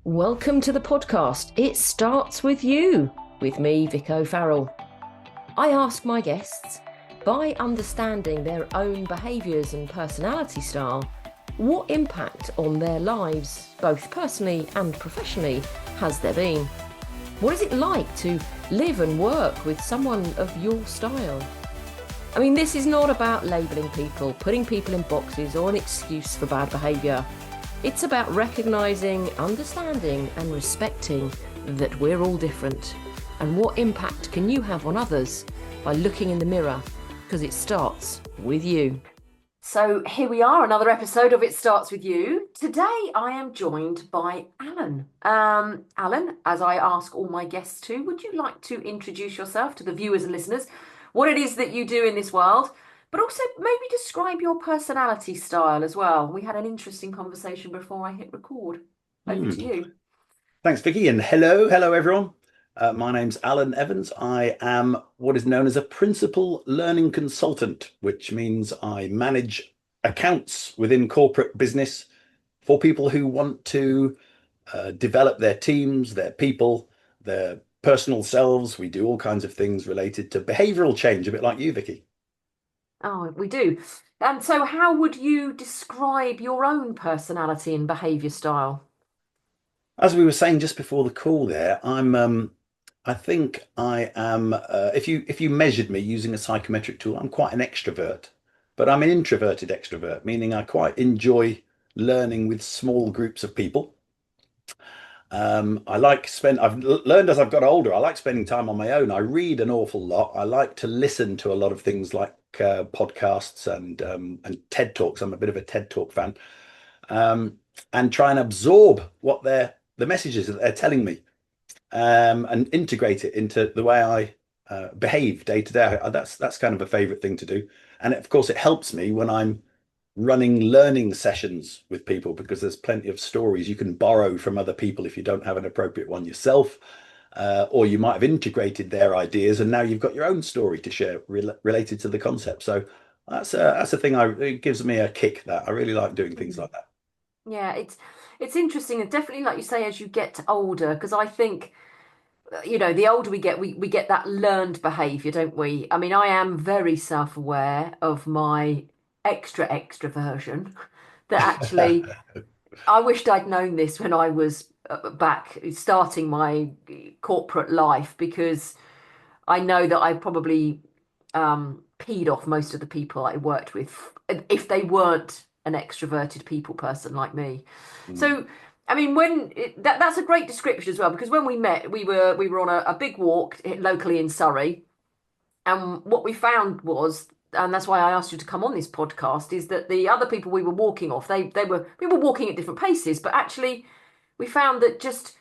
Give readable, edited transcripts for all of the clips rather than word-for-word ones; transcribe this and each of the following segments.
Welcome to the podcast. It starts with you, with me, Vic O'Farrell. I ask my guests, by understanding their own behaviours and personality style, what impact on their lives, both personally and professionally, has there been? What is it like to live and work with someone of your style? I mean, this is not about labelling people, putting people in boxes, or an excuse for bad behaviour. It's about recognising, understanding and respecting that we're all different. And what impact can you have on others by looking in the mirror? Because it starts with you. So here we are, another episode of It Starts With You. Today I am joined by Alan. Alan, as I ask all my guests to, would you like to introduce yourself to the viewers and listeners, what it is that you do in this world? But also maybe describe your personality style as well. We had an interesting conversation before I hit record. Over to you. Thanks, Vicky, and hello, everyone. My name's Alan Evans. I am what is known as a principal learning consultant, which means I manage accounts within corporate business for people who want to develop their teams, their people, their personal selves. We do all kinds of things related to behavioural change, a bit like you, Vicky. Oh, we do. And so how would you describe your own personality and behaviour style? As we were saying just before the call there, I think I am if you measured me using a psychometric tool, I'm quite an extrovert, but I'm an introverted extrovert, meaning I quite enjoy learning with small groups of people. I've learned as I've got older, I like spending time on my own. I read an awful lot. I like to listen to a lot of things like podcasts and TED Talks. I'm a bit of a TED Talk fan. And try and absorb what the messages that they're telling me, and integrate it into the way I behave day to day. That's kind of a favorite thing to do. And of course, it helps me when I'm running learning sessions with people because there's plenty of stories you can borrow from other people if you don't have an appropriate one yourself. Or you might have integrated their ideas and now you've got your own story to share related to the concept. So that's a thing it gives me a kick that I really like doing things like that. Yeah, it's interesting, and definitely, like you say, as you get older, because I think, the older we get, we get that learned behaviour, don't we? I mean, I am very self-aware of my extroversion. That actually, I wished I'd known this when I was back starting my corporate life, because I know that I probably peed off most of the people I worked with if they weren't an extroverted people person like me. Mm. So, I mean, that's a great description as well, because when we met, we were on a big walk locally in Surrey, and what we found was, and that's why I asked you to come on this podcast, is that the other people we were walking off, we were walking at different paces, but actually we found that just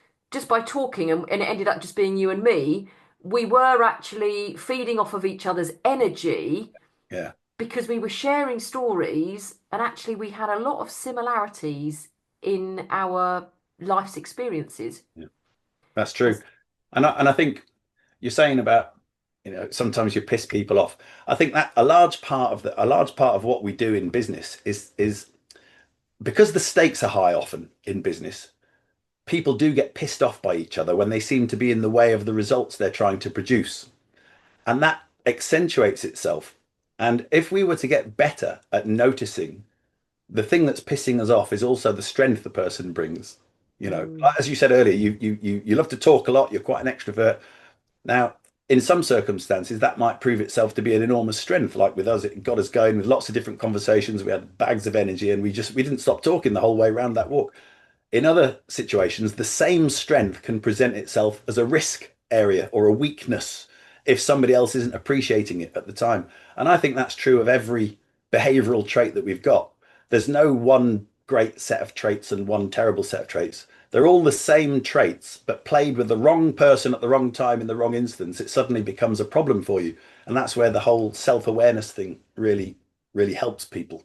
by talking, and it ended up just being you and me, we were actually feeding off of each other's energy Yeah. because we were sharing stories, and actually we had a lot of similarities in our life's experiences. Yeah, that's true. And I think you're saying about, sometimes you piss people off. I think that a large part of what we do in business is because the stakes are high often in business, people do get pissed off by each other when they seem to be in the way of the results they're trying to produce. And that accentuates itself. And if we were to get better at noticing the thing that's pissing us off is also the strength the person brings. Mm. As you said earlier, you love to talk a lot. You're quite an extrovert. Now, in some circumstances, that might prove itself to be an enormous strength. Like with us, it got us going with lots of different conversations. We had bags of energy, and we didn't stop talking the whole way around that walk. In other situations, the same strength can present itself as a risk area or a weakness if somebody else isn't appreciating it at the time. And I think that's true of every behavioral trait that we've got. There's no one great set of traits and one terrible set of traits. They're all the same traits, but played with the wrong person at the wrong time in the wrong instance, it suddenly becomes a problem for you. And that's where the whole self-awareness thing really helps people.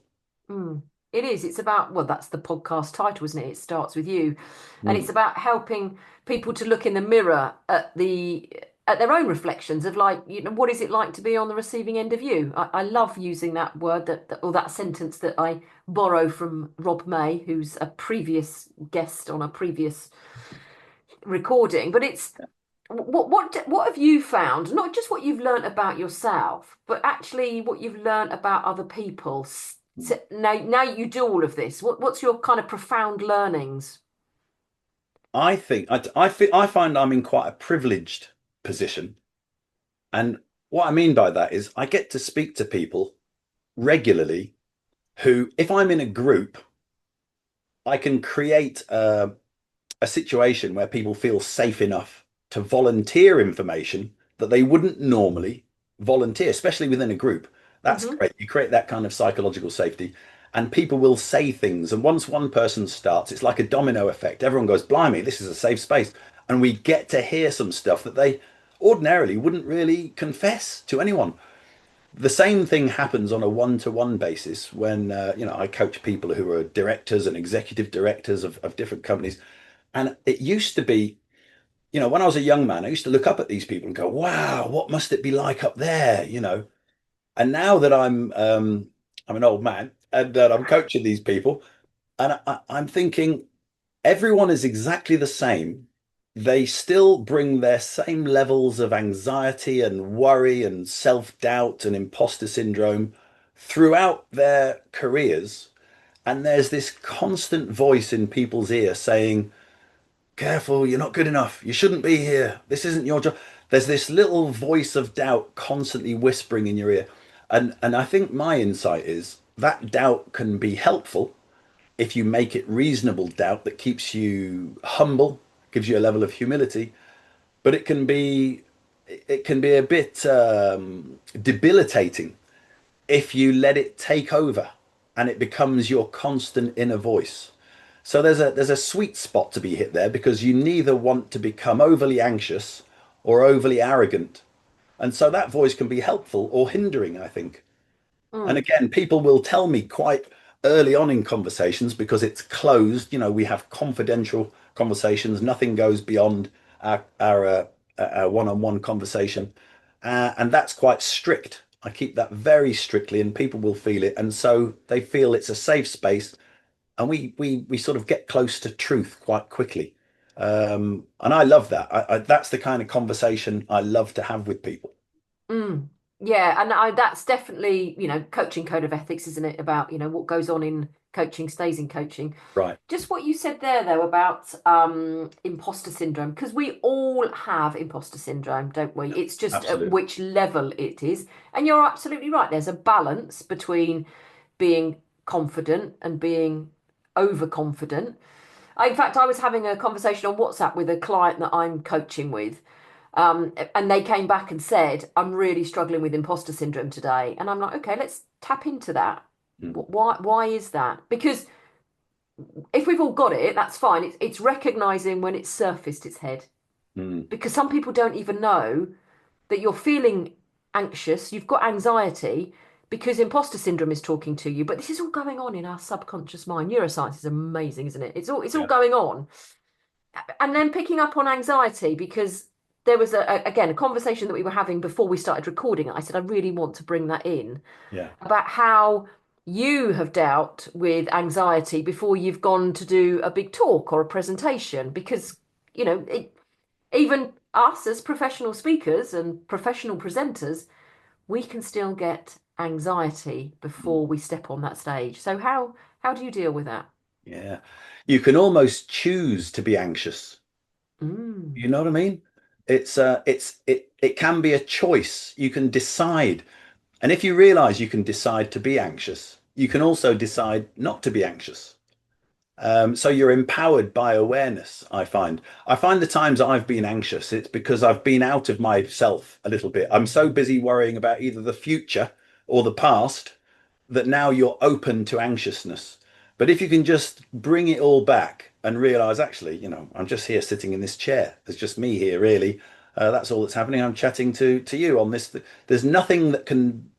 Mm. It is. It's about, well, that's the podcast title, isn't it? It starts with you. And Mm. it's about helping people to look in the mirror at the at their own reflections of like, what is it like to be on the receiving end of you? I love using that word or that sentence that I borrow from Rob May, who's a previous guest on a previous recording. But it's what have you found? Not just what you've learnt about yourself, but actually what you've learnt about other people. So now you do all of this. What's your kind of profound learnings? I think I find I'm in quite a privileged position. And what I mean by that is I get to speak to people regularly who, if I'm in a group, I can create a situation where people feel safe enough to volunteer information that they wouldn't normally volunteer, especially within a group. That's Hmm. great. You create that kind of psychological safety, and people will say things. And once one person starts, it's like a domino effect. Everyone goes, blimey, this is a safe space. And we get to hear some stuff that they ordinarily wouldn't really confess to anyone. The same thing happens on a one-to-one basis when I coach people who are directors and executive directors of different companies. And it used to be, when I was a young man, I used to look up at these people and go, wow, what must it be like up there? And now that I'm an old man and that I'm coaching these people, and I'm thinking everyone is exactly the same. They still bring their same levels of anxiety and worry and self-doubt and imposter syndrome throughout their careers. And there's this constant voice in people's ear saying, careful, you're not good enough. You shouldn't be here. This isn't your job. There's this little voice of doubt constantly whispering in your ear. And I think my insight is that doubt can be helpful if you make it reasonable doubt that keeps you humble, gives you a level of humility, but it can be a bit debilitating if you let it take over and it becomes your constant inner voice. So there's a sweet spot to be hit there because you neither want to become overly anxious or overly arrogant. And so that voice can be helpful or hindering, I think. And Mm. again, people will tell me quite early on in conversations because it's closed. We have confidential conversations. Nothing goes beyond our one-on-one conversation, and that's quite strict. I keep that very strictly, and people will feel it, and so they feel it's a safe space, and we sort of get close to truth quite quickly. And I love that. That's the kind of conversation I love to have with people. Mm. Yeah, and that's definitely, coaching code of ethics, isn't it? About, what goes on in coaching stays in coaching. Right. Just what you said there, though, about imposter syndrome, because we all have imposter syndrome, don't we? It's just at Absolutely. which level it is. And you're absolutely right. There's a balance between being confident and being overconfident. In fact, I was having a conversation on WhatsApp with a client that I'm coaching with. And they came back and said, I'm really struggling with imposter syndrome today. And I'm like, okay, let's tap into that. Mm, Why is that? Because if we've all got it, that's fine. It's recognizing when it's surfaced its head. mm, Because some people don't even know that you're feeling anxious, you've got anxiety because imposter syndrome is talking to you. But this is all going on in our subconscious mind. Neuroscience is amazing, isn't it? It's all yeah. going on. And then picking up on anxiety because there was again a conversation that we were having before we started recording it. I said I really want to bring that in Yeah. about how you have dealt with anxiety before you've gone to do a big talk or a presentation because even us as professional speakers and professional presenters, we can still get anxiety Mm. before we step on that stage. So how do you deal with that? Yeah. You can almost choose to be anxious. Mm. You know what I mean? It can be a choice. You can decide. And if you realize you can decide to be anxious, you can also decide not to be anxious. So you're empowered by awareness, I find. I find the times I've been anxious, it's because I've been out of myself a little bit. I'm so busy worrying about either the future or the past that now you're open to anxiousness. But if you can just bring it all back and realize, actually, I'm just here sitting in this chair. There's just me here, really. That's all that's happening. I'm chatting to you on this. There's nothing that can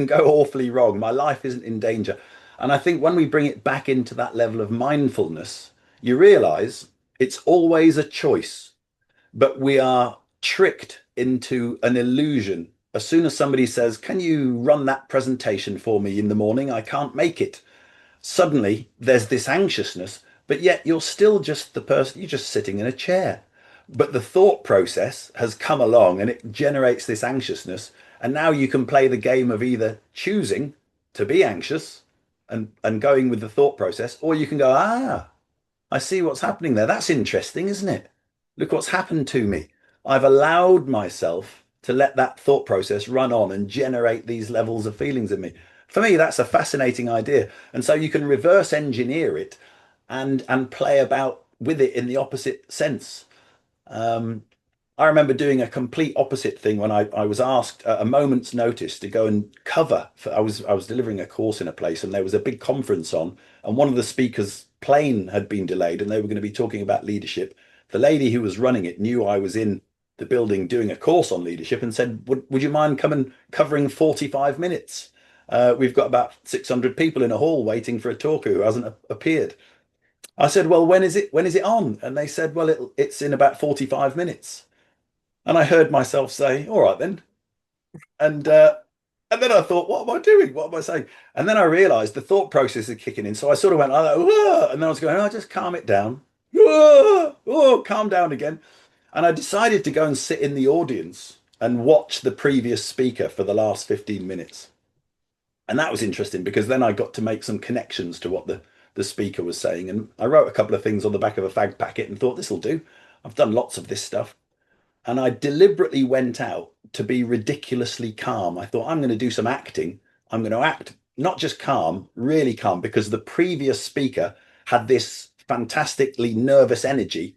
go awfully wrong. My life isn't in danger. And I think when we bring it back into that level of mindfulness, you realize it's always a choice, but we are tricked into an illusion. As soon as somebody says, "Can you run that presentation for me in the morning? I can't make it." Suddenly there's this anxiousness, but yet you're still just the person, you're just sitting in a chair. But the thought process has come along and it generates this anxiousness. And now you can play the game of either choosing to be anxious and going with the thought process, or you can go, I see what's happening there. That's interesting, isn't it? Look what's happened to me. I've allowed myself to let that thought process run on and generate these levels of feelings in me. For me, that's a fascinating idea. And so you can reverse engineer it and play about with it in the opposite sense. Um, I remember doing a complete opposite thing when I was asked at a moment's notice to go and cover for, I was delivering a course in a place and there was a big conference on, and one of the speakers' plane had been delayed and they were going to be talking about leadership. The lady who was running it knew I was in the building doing a course on leadership and said, would you mind coming covering 45 minutes? We've got about 600 people in a hall waiting for a talker who hasn't appeared. I said, well, when is it? When is it on? And they said, well, it's in about 45 minutes. And I heard myself say, all right then. And uh, and then I thought, what am I doing? What am I saying? And then I realized the thought process is kicking in. So I sort of went, "Whoa," and then I was going, oh, just calm it down. Whoa, oh, calm down again. And I decided to go and sit in the audience and watch the previous speaker for the last 15 minutes. And that was interesting because then I got to make some connections to what the speaker was saying. And I wrote a couple of things on the back of a fag packet and thought, this will do. I've done lots of this stuff. And I deliberately went out to be ridiculously calm. I thought, I'm going to do some acting. I'm going to act not just calm, really calm, because the previous speaker had this fantastically nervous energy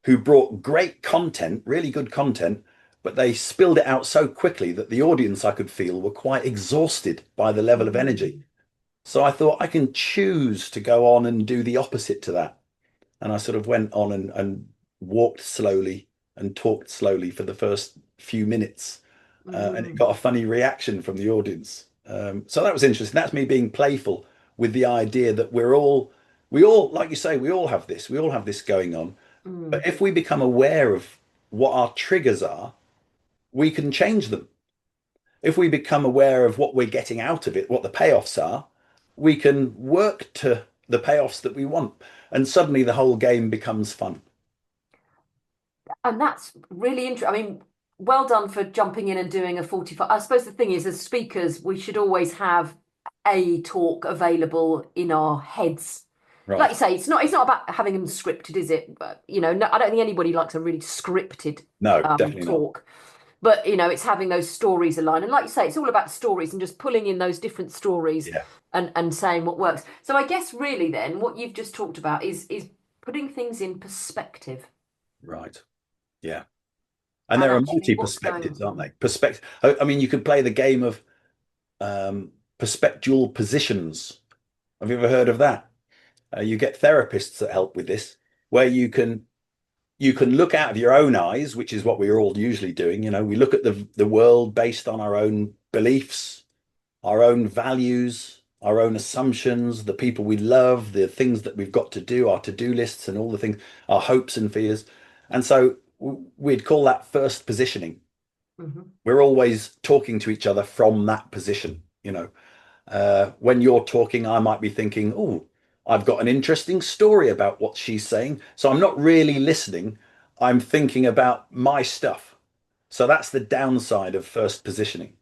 who brought great content, really good content, but they spilled it out so quickly that the audience, I could feel, were quite exhausted by the level of energy. So I thought I can choose to go on and do the opposite to that. And I sort of went on and walked slowly and talked slowly for the first few minutes. And it Mm. got a funny reaction from the audience. So that was interesting. That's me being playful with the idea that we all, like you say, we all have this going on. But Mm. if we become aware of what our triggers are, we can change them. If we become aware of what we're getting out of it, what the payoffs are, we can work to the payoffs that we want. And suddenly the whole game becomes fun. And that's really interesting. I mean, well done for jumping in and doing a 45. I suppose the thing is, as speakers, we should always have a talk available in our heads. Like Right. you say, it's not about having them scripted, is it? But no, I don't think anybody likes a really scripted No, definitely not. talk. But it's having those stories aligned. And like you say, it's all about stories and just pulling in those different stories Yeah, and saying what works. So I guess really then what you've just talked about is putting things in perspective right. Yeah. And and there are actually multi what's going perspectives, aren't on. they? Perspective. I mean, you could play the game of perspectual positions. Have you ever heard of that? You get therapists that help with this, where you can look out of your own eyes, which is what we're all usually doing. We look at the world based on our own beliefs, our own values, our own assumptions, the people we love, the things that we've got to do, our to-do lists, and all the things, our hopes and fears. And so we'd call that first positioning. Mhm. We're always talking to each other from that position. When you're talking, I might be thinking, oh, I've got an interesting story about what she's saying. So I'm not really listening. I'm thinking about my stuff. So that's the downside of first positioning.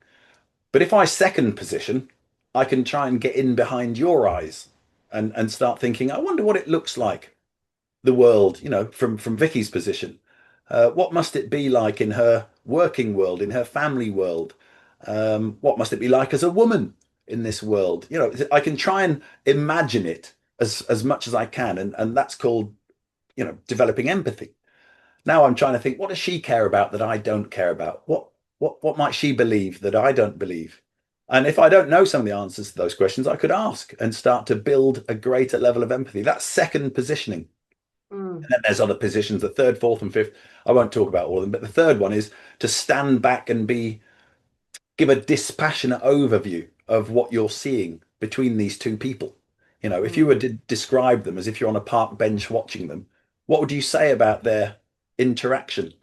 But if I second position, I can try and get in behind your eyes and start thinking, I wonder what it looks like, the world, from Vicky's position. What must it be like in her working world, in her family world? What must it be like as a woman in this world? I can try and imagine it as much as I can, and that's called, developing empathy. Now I'm trying to think, what does she care about that I don't care about? What might she believe that I don't believe? And if I don't know some of the answers to those questions, I could ask and start to build a greater level of empathy. That's second positioning. Mm. And then there's other positions, the third, fourth, and fifth. I won't talk about all of them, but the third one is to stand back and give a dispassionate overview of what you're seeing between these two people. If you were Mm. to describe them as if you're on a park bench watching them, what would you say about their interaction?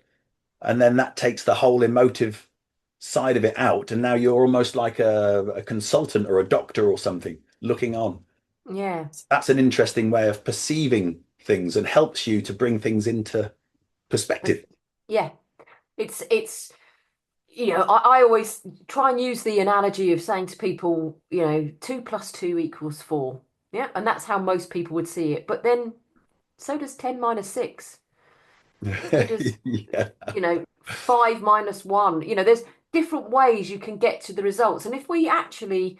and then that takes the whole emotive side of it out, and now you're almost like a consultant or a doctor or something looking on. Yeah. That's an interesting way of perceiving things and helps you to bring things into But perspective. yeah, it's I always try and use the analogy of saying to people, 2 + 2 = 4. Yeah. And that's how most people would see it. But then so does 10 - 6. So does, Yeah. 5 - 1. There's different ways you can get to the results. And if we actually,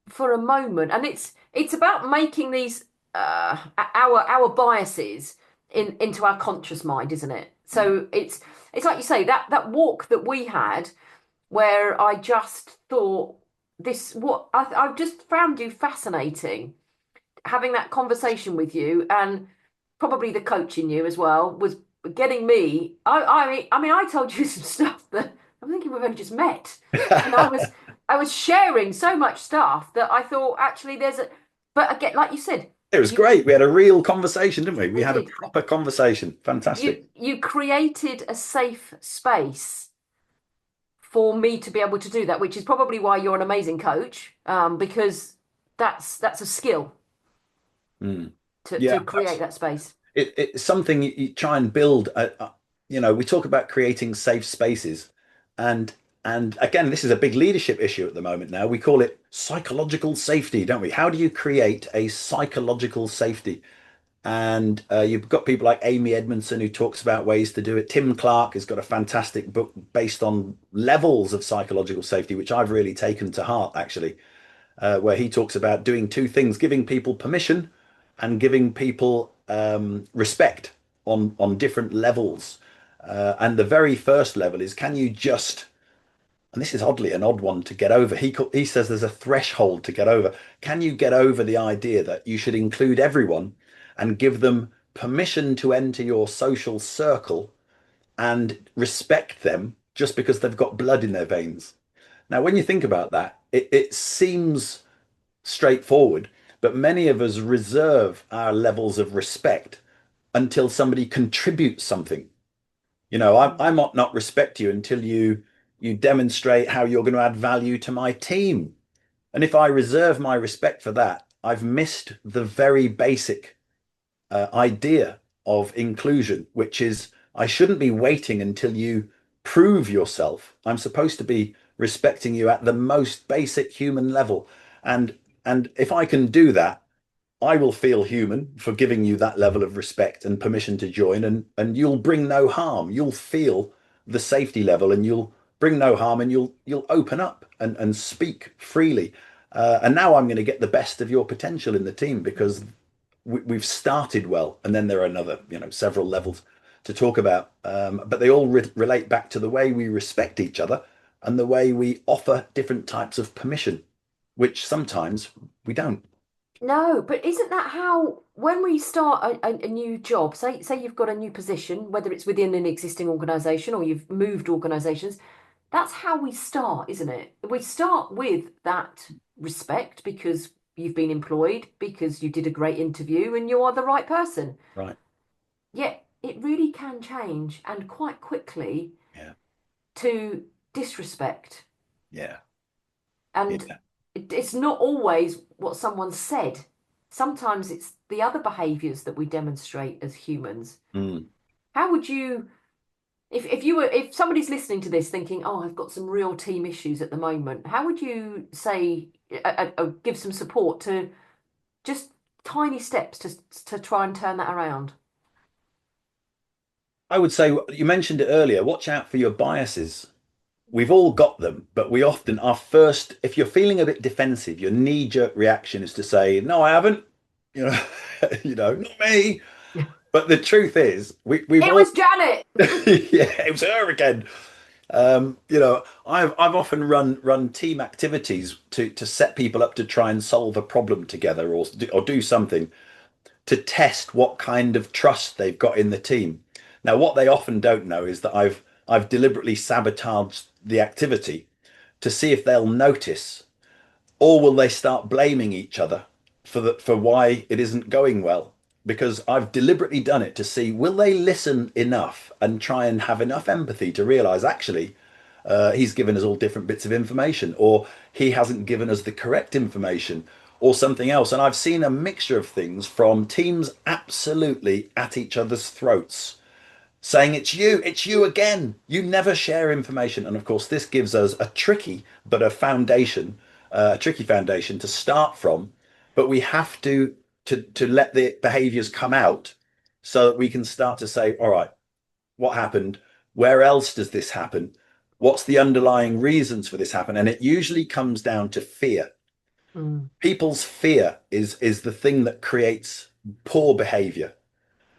for a moment, and it's about making these our biases into our conscious mind, isn't it? Mm. So it's like you say, that walk that we had where I just thought I've just found you fascinating, having that conversation with you, and probably the coach in you as well was getting me. I mean, I told you some stuff that I'm thinking we've only just met, and I was sharing so much stuff that I thought actually there's a. But again, like you said, It was you great. We had a real conversation, didn't we? We we had a did. proper conversation. Fantastic. You created a safe space for me to be able to do that, which is probably why you're an amazing coach, because that's a skill Mm. to Yeah, to create that space. it's something you try and build. We talk about creating safe spaces, and and again, this is a big leadership issue at the moment. Now we call it psychological safety, don't we? How do you create a psychological safety? And you've got people like Amy Edmondson who talks about ways to do it. Tim Clark has got a fantastic book based on levels of psychological safety, which I've really taken to heart, actually, where he talks about doing two things: giving people permission and giving people respect on different levels. And the very first level is, can you just, and this is oddly an odd one to get over. He says there's a threshold to get over. Can you get over the idea that you should include everyone and give them permission to enter your social circle and respect them just because they've got blood in their veins? Now, when you think about that, it seems straightforward, but many of us reserve our levels of respect until somebody contributes something. I might not respect you until you demonstrate how you're going to add value to my team. And if I reserve my respect for that, I've missed the very basic idea of inclusion, which is I shouldn't be waiting until you prove yourself. I'm supposed to be respecting you at the most basic human level. And and if I can do that, I will feel human for giving you that level of respect and permission to join, and you'll bring no harm. You'll feel the safety level, and you'll bring no harm, and you'll open up and speak freely. And now I'm going to get the best of your potential in the team because we've started well, and then there are another, several levels to talk about. But they all relate back to the way we respect each other and the way we offer different types of permission, which sometimes we don't. No, but isn't that how when we start a new job, say you've got a new position, whether it's within an existing organization or you've moved organizations, that's how we start, isn't it? We start with that respect because you've been employed, because you did a great interview and you are the right person. Right. Yet it really can change and quite quickly Yeah. to disrespect. Yeah. And Yeah. it's not always what someone said. Sometimes it's the other behaviors that we demonstrate as humans. Mm. How would you, if somebody's listening to this thinking, oh, I've got some real team issues at the moment, how would you say, give some support to just tiny steps to try and turn that around? I would say you mentioned it earlier. Watch out for your biases. We've all got them, but we often, our first, if you're feeling a bit defensive, your knee-jerk reaction is to say, "No, I haven't." You know, not me. But the truth is, we've It all, was Janet. yeah, it was her again. I've often run team activities to set people up to try and solve a problem together or do something to test what kind of trust they've got in the team. Now, what they often don't know is that I've deliberately sabotaged the activity to see if they'll notice, or will they start blaming each other for why it isn't going well. because I've deliberately done it to see will they listen enough and try and have enough empathy to realize actually he's given us all different bits of information, or he hasn't given us the correct information, or something else. And I've seen a mixture of things from teams absolutely at each other's throats saying it's you again. You never share information. And of course, this gives us a tricky but a tricky foundation to start from. But we have to let the behaviors come out so that we can start to say, all right, what happened? Where else does this happen? What's the underlying reasons for this happen? And it usually comes down to fear. Mm. People's fear is the thing that creates poor behavior.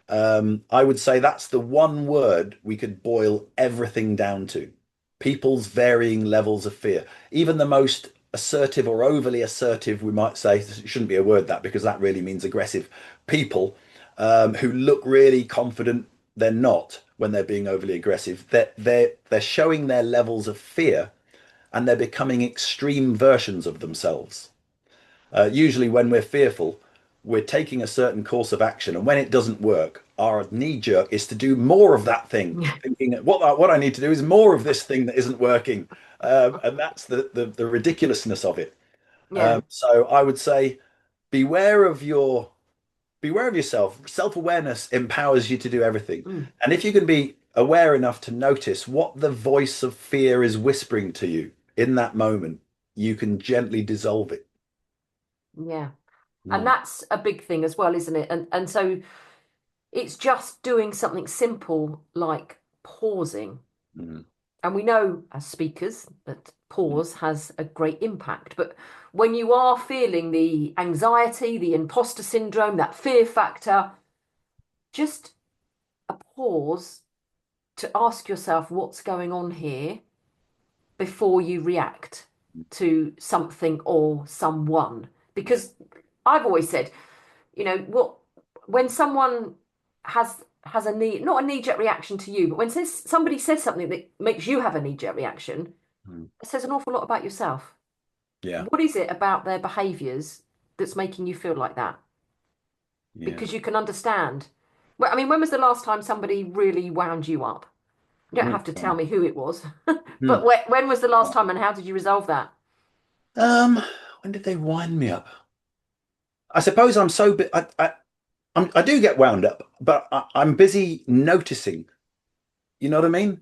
I would say that's the one word we could boil everything down to. People's varying levels of fear. Even the most assertive or overly assertive, we might say, it shouldn't be a word that because that really means aggressive people who look really confident, they're not when they're being overly aggressive. They're showing their levels of fear and they're becoming extreme versions of themselves. Usually, when we're fearful, we're taking a certain course of action, and when it doesn't work, our knee jerk is to do more of that thing, thinking what I need to do is more of this thing that isn't working, and that's the ridiculousness of it. Yeah. So I would say, beware of your beware of yourself. Self-awareness empowers you to do everything, Mm. and if you can be aware enough to notice what the voice of fear is whispering to you in that moment, you can gently dissolve it. Yeah. And Mm, that's a big thing as well, isn't it? And so it's just doing something simple like pausing. mm, And we know as speakers that pause has a great impact. But when you are feeling the anxiety, the imposter syndrome, that fear factor, just a pause to ask yourself what's going on here before you react to something or someone. yeah. Because I've always said, what when someone has a knee not a knee-jerk reaction to you, but when somebody says something that makes you have a knee-jerk reaction, Mm, it says an awful lot about yourself. yeah. What is it about their behaviors that's making you feel like that? Yeah. Because you can understand. Well, I mean, when was the last time somebody really wound you up? You don't Mm, have to tell wow. me who it was, but Mm. when was the last time and how did you resolve that? Um, when did they wind me up? I suppose I'm so bit. I do get wound up, but I'm busy noticing. You know what I mean?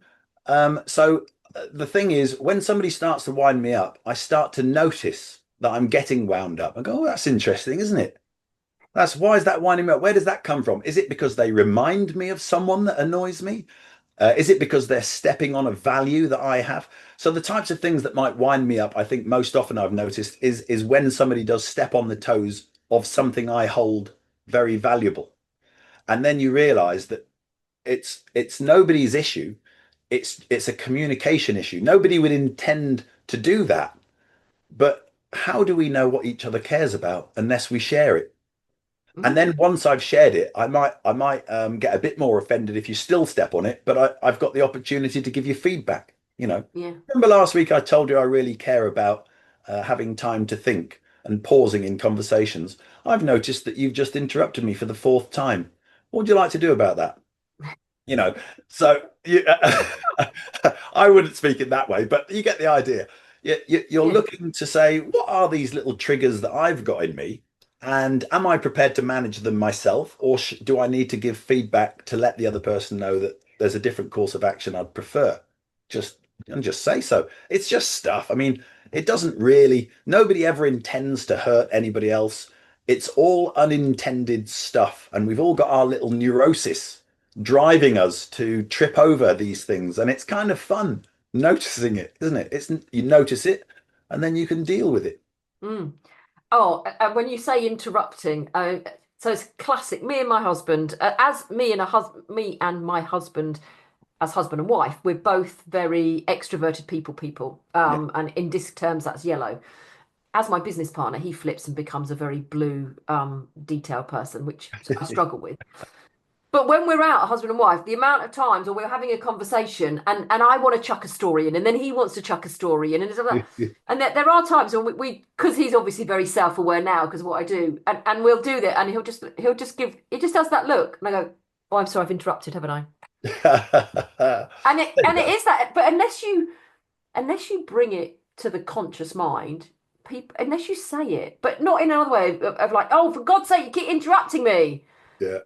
So the thing is, when somebody starts to wind me up, I start to notice that I'm getting wound up. I go, oh, that's interesting, isn't it? That's why is that winding me up? Where does that come from? Is it because they remind me of someone that annoys me? Is it because they're stepping on a value that I have? So the types of things that might wind me up, I think most often I've noticed is when somebody does step on the toes of something I hold very valuable. And then you realize that it's nobody's issue. It's a communication issue. Nobody would intend to do that. But how do we know what each other cares about unless we share it? And Mm, then once I've shared it, I might get a bit more offended if you still step on it, but I've got the opportunity to give you feedback. You know, yeah. remember last week I told you I really care about having time to think and pausing in conversations. I've noticed that you've just interrupted me for the fourth time. What would you like to do about that? You know, so you, I wouldn't speak it that way, but you get the idea. You're Yeah. looking to say, what are these little triggers that I've got in me? And am I prepared to manage them myself, or do I need to give feedback to let the other person know that there's a different course of action I'd prefer? Just and just say so. It's just stuff. I mean, it doesn't really, nobody ever intends to hurt anybody else. It's all unintended stuff, and we've all got our little neurosis driving us to trip over these things, and it's kind of fun noticing it, isn't it? It's you notice it, and then you can deal with it. Mm. Oh, when you say interrupting, so it's classic. Me and my husband, as me and my husband, as husband and wife, we're both very extroverted people. Yeah. And in disc terms, that's yellow. As my business partner, he flips and becomes a very blue, detail person, which I struggle with. But when we're out, husband and wife, the amount of times or we're having a conversation and I want to chuck a story in and then he wants to chuck a story in and it's like that. And there are times when we because he's obviously very self-aware now because of what I do and we'll do that and he just does that look and I go, oh, I'm sorry, I've interrupted, haven't I? There you And it go. is that, but unless you bring it to the conscious mind, people unless you say it, but not in another way of like, oh, for God's sake, you keep interrupting me. Yeah.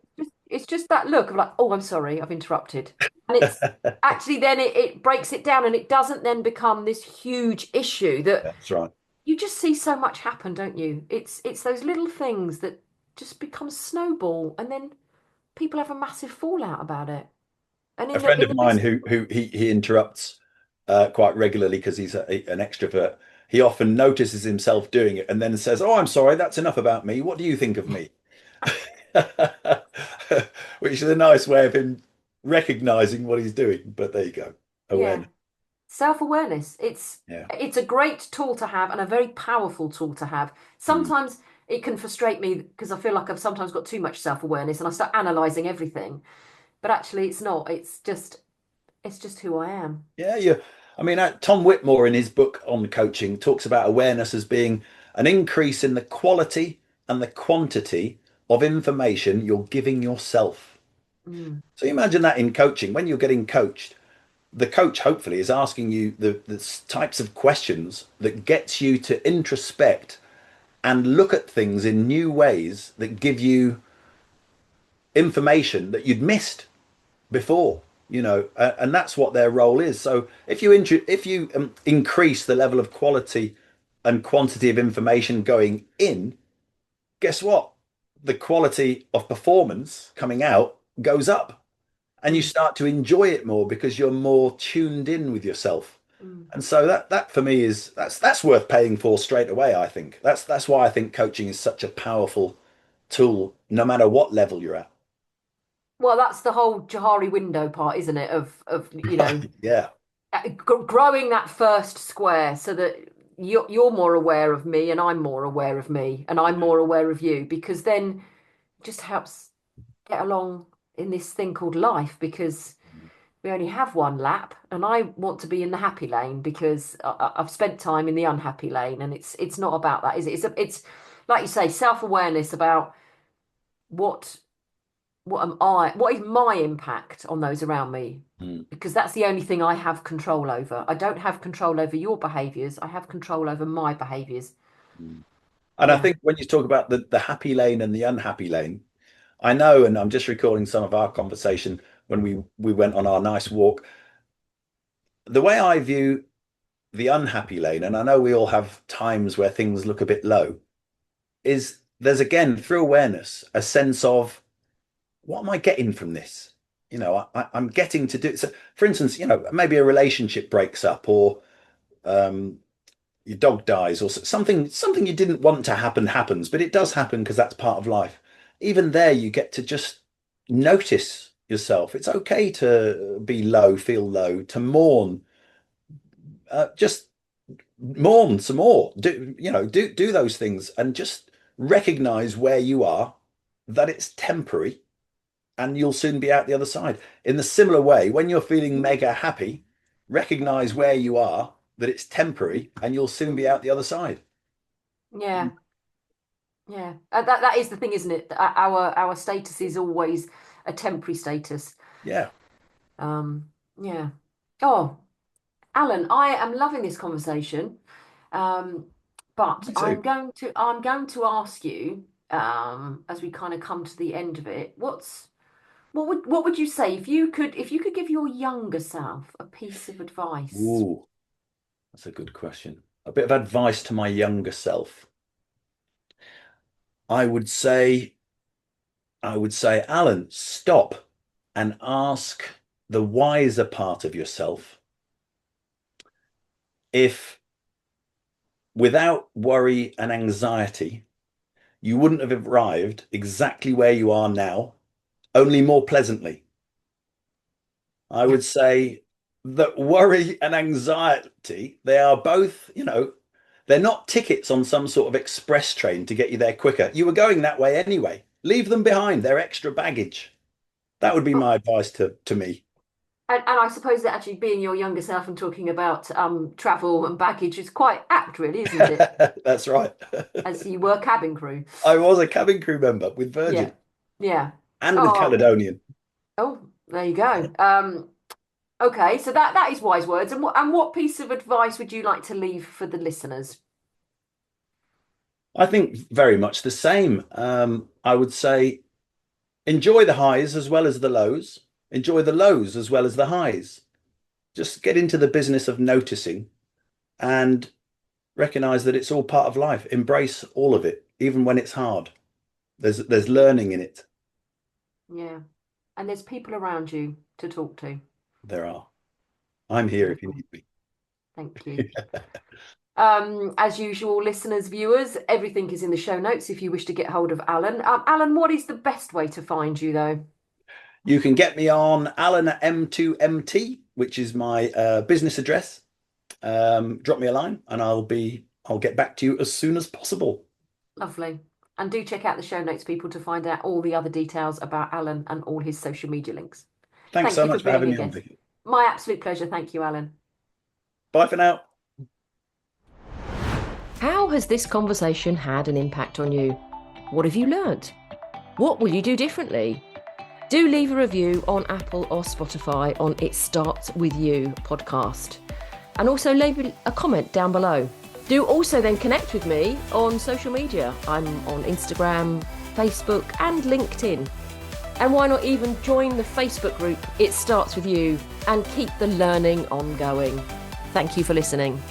It's just that look of like, oh, I'm sorry, I've interrupted. And it's actually then it breaks it down and it doesn't then become this huge issue that That's right. you just see so much happen, don't you? It's those little things that just become snowball and then people have a massive fallout about it. And A in the friend in of the mine best who he interrupts quite regularly because he's an extrovert. He often notices himself doing it and then says, "Oh, I'm sorry, that's enough about me. What do you think of me?" Which is a nice way of him recognizing what he's doing. But there you go, yeah. awareness. Self-awareness. Yeah. It's a great tool to have and a very powerful tool to have. Mm. Sometimes it can frustrate me because I feel like I've sometimes got too much self-awareness and I start analyzing everything. But actually it's not. It's just who I am. Yeah, yeah. I mean, Tom Whitmore in his book on coaching talks about awareness as being an increase in the quality and the quantity of information you're giving yourself. Mm, So you imagine that in coaching, when you're geting coached, the coach hopefully is asking you the types of questions that gets you to introspect and look at things in new ways that give you information that you'd missed before, and that's what their role is. So if you increase the level of quality and quantity of information going in, guess what? The quality of performance coming out goes up, and you mm, start to enjoy it more because you're more tuned in with yourself. mm. And so that for me is that's worth paying for straight away. I think that's why I think coaching is such a powerful tool, no matter what level you're at. Well, that's the whole Johari window part, isn't it? Of Yeah. growing that first square so that you're more aware of me and I'm more aware of me and I'm more aware of you because then it just helps get along in this thing called life because we only have one lap and I want to be in the happy lane because I've spent time in the unhappy lane and it's not about that, is it? It's like you say, self-awareness about what what is my impact on those around me? Mm. Because that's the only thing I have control over. I don't have control over your behaviors. I have control over my behaviors. Mm. And I Yeah. think when you talk about the happy lane and the unhappy lane, I know, and I'm just recalling some of our conversation when we went on our nice walk. The way I view the unhappy lane, and I know we all have times where things look a bit low, is there's again through awareness a sense of what am I getting from this? I'm getting to do so. For instance, maybe a relationship breaks up, or um, your dog dies, or something you didn't want to happen happens, but it does happen because that's part of life. Even there, you get to just notice yourself. It's okay to be low, feel low, to mourn. Just mourn some more. Do those things, and just recognize where you are, that it's temporary, and you'll soon be out the other side. In the similar way, when you're feeling mega happy, recognize where you are, that it's temporary, and you'll soon be out the other side. Yeah. Yeah. That is the thing, isn't it? Our status is always a temporary status. Yeah, Yeah. Oh, Alan, I am loving this conversation. Um, but me I'm too. going to I'm going to ask you, as we kind of come to the end of it, what would you say if you could give your younger self a piece of advice? Ooh, that's a good question. A bit of advice to my younger self. I would say, Alan, stop and ask the wiser part of yourself if, without worry and anxiety, you wouldn't have arrived exactly where you are now, only more pleasantly. I would say that worry and anxiety, they are both, they're not tickets on some sort of express train to get you there quicker. You were going that way anyway. Leave them behind. They're extra baggage. That would be my advice to me. And I suppose that actually being your younger self and talking about travel and baggage is quite apt, really, isn't it? That's right. As you were cabin crew. I was a cabin crew member with Yeah. Virgin Yeah. and with Oh, Caledonian. oh, there you go. Okay, so that is wise words. And what piece of advice would you like to leave for the listeners? I think very much the same. I would say enjoy the highs as well as the lows. Enjoy the lows as well as the highs. Just get into the business of noticing and recognize that it's all part of life. Embrace all of it, even when it's hard. There's learning in it. Yeah. And there's people around you to talk to. There are. I'm here if you Wonderful. need me. Thank you. As usual, listeners, viewers, everything is in the show notes if you wish to get hold of Alan. Alan, what is the best way to find you, though? You can get me on Alan at M2MT, which is my business address. Drop me a line and I'll get back to you as soon as possible. Lovely. And do check out the show notes, people, to find out all the other details about Alan and all his social media links. Thanks so you much for being having a me on, guest. Vicky. My absolute pleasure. Thank you, Alan. Bye for now. How has this conversation had an impact on you? What have you learnt? What will you do differently? Do leave a review on Apple or Spotify on It Starts With You podcast. And also leave a comment down below. Do also then connect with me on social media. I'm on Instagram, Facebook and LinkedIn. And why not even join the Facebook group It Starts With You and keep the learning ongoing. Thank you for listening.